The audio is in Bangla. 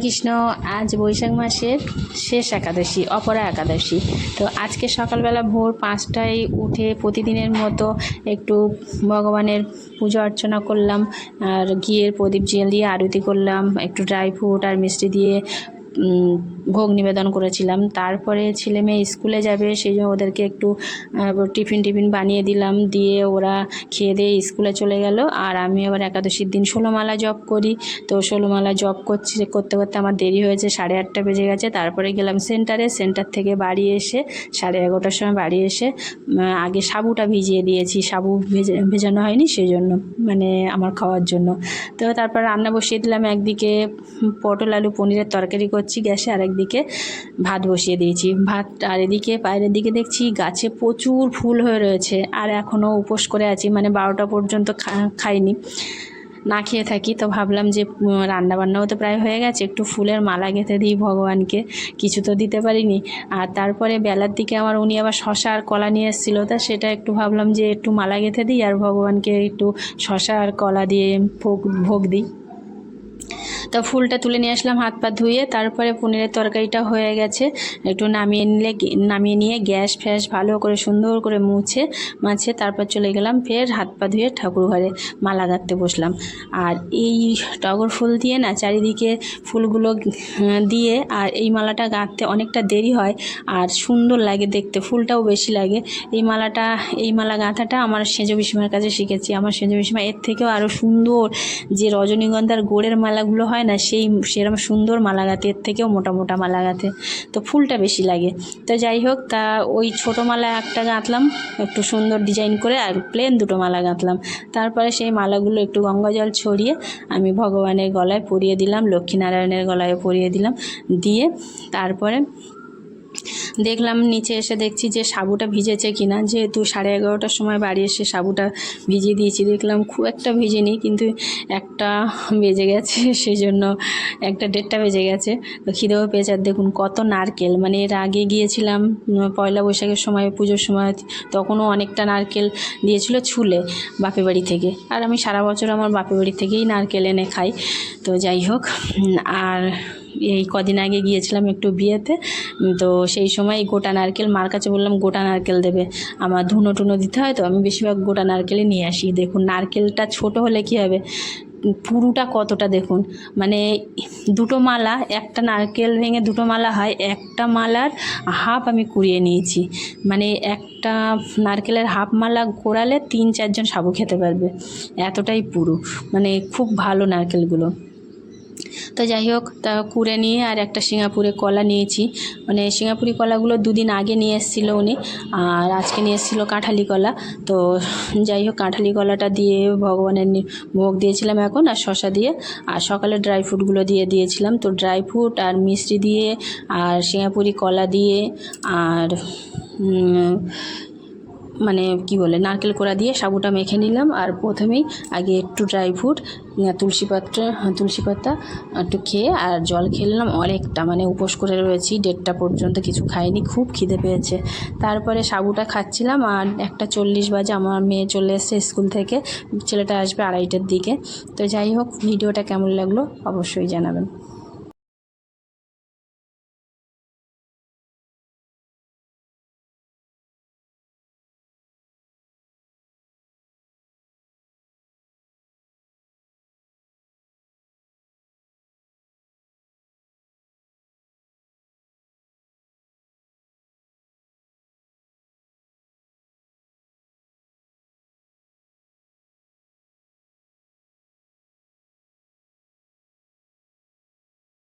কৃষ্ণ। আজ বৈশাখ মাসের শেষ একাদশী, অপরা একাদশী। তো আজকে সকালবেলা ভোর 5টায় উঠে প্রতিদিনের মতো একটু ভগবানের পূজা অর্চনা করলাম, আর ঘিয়ের প্রদীপ জ্বালিয়ে আরতি করলাম, একটু ড্রাই ফ্রুট আর মিষ্টি দিয়ে ভোগ নিবেদন করেছিলাম। তারপরে ছেলে মেয়ে স্কুলে যাবে, সেই জন্য ওদেরকে একটু টিফিন বানিয়ে দিলাম, দিয়ে ওরা খেয়ে দিয়ে স্কুলে চলে গেল। আর আমি আবার একাদশীর দিন 16 মালা জপ করি। তো 16 মালা জপ করতে করতে আমার দেরি হয়েছে, 8:30 বেজে গেছে। তারপরে গেলাম সেন্টার থেকে বাড়ি এসে 11:30টার সময় বাড়ি এসে আগে সাবুটা ভিজিয়ে দিয়েছি, সাবু ভেজানো হয়নি সেই জন্য, মানে আমার খাওয়ার জন্য। তো তারপর রান্না বসিয়ে দিলাম, একদিকে পটল আলু পনিরের তরকারি করছি গ্যাসে, আর একদিকে ভাত বসিয়ে দিয়েছি ভাত। আর এদিকে বাইরের দিকে দেখছি গাছে প্রচুর ফুল হয়ে রয়েছে, আর এখনও উপোস করে আছি, মানে 12টা পর্যন্ত খাইনি, না খেয়ে থাকি। তো ভাবলাম যে রান্নাবান্নাও তো প্রায় হয়ে গেছে, একটু ফুলের মালা গেঁথে দিই ভগবানকে, কিছু তো দিতে পারিনি। আর তারপরে বেলার দিকে আমার উনি আবার শশা আর কলা নিয়ে এসেছিলো, তা সেটা একটু ভাবলাম যে একটু মালা গেঁথে দিই আর ভগবানকে একটু শশা আর কলা দিয়ে ভোগ দিই। তো ফুলটা তুলে নিয়ে আসলাম হাত পা ধুয়ে। তারপরে পনিরের তরকারিটা হয়ে গেছে, একটু নামিয়ে নিয়ে গ্যাস ফ্যাস ভালো করে সুন্দর করে মুছে তারপর চলে গেলাম ফের হাত পা ধুয়ে ঠাকুর ঘরে মালা গাঁথতে বসলাম। আর এই টগর ফুল দিয়ে না চারিদিকে ফুলগুলো দিয়ে, আর এই মালাটা গাঁথতে অনেকটা দেরি হয় আর সুন্দর লাগে দেখতে, ফুলটাও বেশি লাগে। এই মালা গাঁথাটা আমার সেজো পিসিমার কাছে শিখেছি। আমার সেজো পিসিমা এর থেকেও আরও সুন্দর, যে রজনীগন্ধার গোড়ের মালাগুলো হয় না, সেরকম সুন্দর মালা গাঁথে, এর থেকেও মোটা মোটা মালা গাঁথে, তো ফুলটা বেশি লাগে। তো যাই হোক, তা ওই ছোটো মালা একটা গাঁথলাম একটু সুন্দর ডিজাইন করে, আর প্লেন 2টো মালা গাঁথলাম। তারপরে সেই মালাগুলো একটু গঙ্গা জল ছড়িয়ে আমি ভগবানের গলায় পরিয়ে দিলাম, লক্ষ্মীনারায়ণের গলায় পরিয়ে দিলাম, দিয়ে তারপরে দেখলাম নিচে এসে দেখছি যে সাবুটা ভিজেছে কিনা, যেহেতু 11:30টার সময় বাড়ি এসে সাবুটা ভিজিয়ে দিয়েছি, দেখলাম খুব একটা ভিজেনি, কিন্তু 1টা বেজে গেছে, সেই জন্য 1:30 বেজে গেছে। তো খিদেও পেয়েছে। আর দেখুন কত নারকেল, মানে এর আগে গিয়েছিলাম পয়লা বৈশাখের সময়, পুজোর সময়, তখনও অনেকটা নারকেল দিয়েছিল ছুলে বাপের বাড়ি থেকে, আর আমি সারা বছর আমার বাপের বাড়ি থেকেই নারকেল এনে খাই। তো যাই হোক, আর এই কদিন আগে গিয়েছিলাম একটু বিয়েতে, তো সেই সময় গোটা নারকেল মার কাছে বললাম গোটা নারকেল দেবে, আমার ধুনো টুনো দিতে হয়, তো আমি বেশিরভাগ গোটা নারকেলই নিয়ে আসি। দেখুন নারকেলটা ছোট হলে কি হবে, পুরুটা কতটা দেখুন, মানে 2টো মালা, একটা নারকেল ভেঙে 2টো মালা হয়, একটা মালার হাফ আমি কুড়িয়ে নিয়েছি, মানে একটা নারকেলের হাফ মালা কোড়ালে 3-4 জন সাবু খেতে পারবে, এতটাই পুরু, মানে খুব ভালো নারকেলগুলো। তো যাই হোক, তা কুড়ে নিয়ে আর একটা সিঙ্গাপুরে কলা নিয়েছি, মানে সিঙ্গাপুরি কলাগুলো 2 দিন আগে নিয়ে এসেছিলো উনি, আর আজকে নিয়ে এসেছিলো কাঁঠালি কলা। তো যাই হোক, কাঁঠালি কলাটা দিয়ে ভগবানের ভোগ দিয়েছিলাম এখন, আর শশা দিয়ে, আর সকালে ড্রাই ফ্রুটগুলো দিয়েছিলাম। তো ড্রাই ফ্রুট আর মিষ্টি দিয়ে আর সিঙ্গাপুরি কলা দিয়ে আর মানে কি বলে নারকেল কোড়া দিয়ে সাবুটা মেখে নিলাম। আর প্রথমেই আগে একটু ড্রাই ফ্রুট, তুলসী পাতা একটু খেয়ে আর জল খেয়ে নিলাম অনেকটা, মানে উপোস করে রয়েছি 1:30 পর্যন্ত, কিছু খাইনি, খুব খিদে পেয়েছে। তারপরে সাবুটা খাচ্ছিলাম, আর 1:40 বাজে আমার মেয়ে চলে এসেছে স্কুল থেকে, ছেলেটা আসবে 2:30টার দিকে। তো যাই হোক, ভিডিওটা কেমন লাগলো অবশ্যই জানাবেন।